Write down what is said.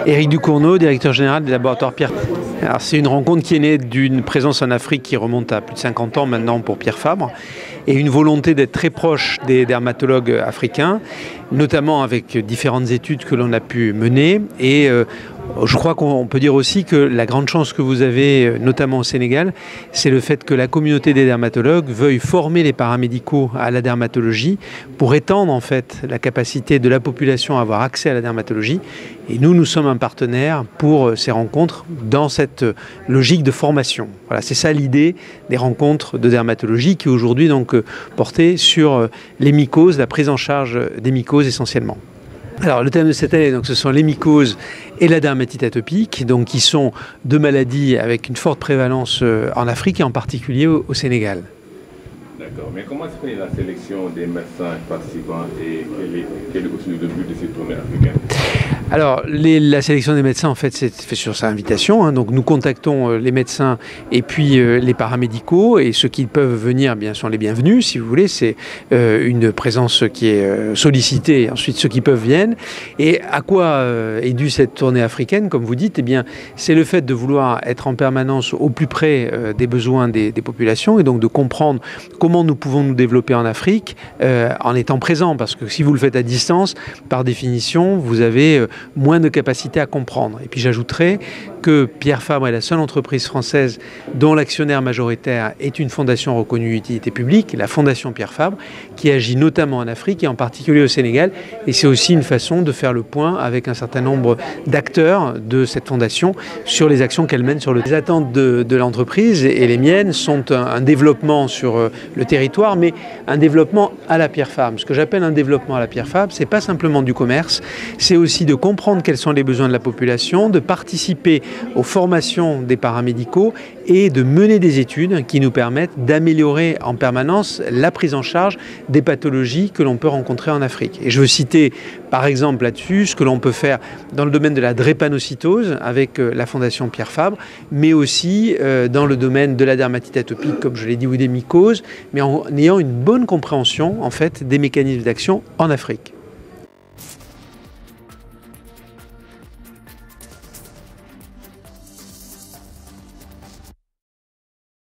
Éric Ducournau, directeur général des laboratoires Pierre. Alors, c'est une rencontre qui est née d'une présence en Afrique qui remonte à plus de 50 ans maintenant pour Pierre Fabre et une volonté d'être très proche des dermatologues africains, notamment avec différentes études que l'on a pu mener. Et je crois qu'on peut dire aussi que la grande chance que vous avez, notamment au Sénégal, c'est le fait que la communauté des dermatologues veuille former les paramédicaux à la dermatologie pour étendre en fait la capacité de la population à avoir accès à la dermatologie. Et nous sommes un partenaire pour ces rencontres dans cette logique de formation. Voilà, c'est ça l'idée des rencontres de dermatologie qui aujourd'hui donc portées sur les mycoses, la prise en charge des mycoses essentiellement. Alors le thème de cette année, donc, ce sont les mycoses et la dermatite atopique, donc, qui sont deux maladies avec une forte prévalence en Afrique et en particulier au Sénégal. D'accord, mais comment se fait la sélection des médecins participants et quel est aussi le but de cette tournée africaine? Alors, la sélection des médecins, en fait, c'est fait sur sa invitation. Hein. Donc, nous contactons les médecins et puis les paramédicaux. Et ceux qui peuvent venir, bien sûr, les bienvenus, si vous voulez. C'est une présence qui est sollicitée. Et ensuite, ceux qui peuvent viennent. Et à quoi est due cette tournée africaine, comme vous dites? Eh bien, c'est le fait de vouloir être en permanence au plus près des besoins des populations et donc de comprendre comment nous pouvons nous développer en Afrique en étant présents. Parce que si vous le faites à distance, par définition, vous avez moins de capacité à comprendre. Et puis j'ajouterais que Pierre Fabre est la seule entreprise française dont l'actionnaire majoritaire est une fondation reconnue d'utilité publique, la Fondation Pierre Fabre, qui agit notamment en Afrique et en particulier au Sénégal. Et c'est aussi une façon de faire le point avec un certain nombre d'acteurs de cette fondation sur les actions qu'elle mène sur le terrain. Les attentes de l'entreprise et les miennes sont un développement sur le territoire, mais un développement à la Pierre Fabre. Ce que j'appelle un développement à la Pierre Fabre, c'est pas simplement du commerce, c'est aussi de comprendre quels sont les besoins de la population, de participer aux formations des paramédicaux et de mener des études qui nous permettent d'améliorer en permanence la prise en charge des pathologies que l'on peut rencontrer en Afrique. Et je veux citer par exemple là-dessus ce que l'on peut faire dans le domaine de la drépanocytose avec la Fondation Pierre Fabre, mais aussi dans le domaine de la dermatite atopique, comme je l'ai dit, ou des mycoses, mais en ayant une bonne compréhension en fait des mécanismes d'action en Afrique.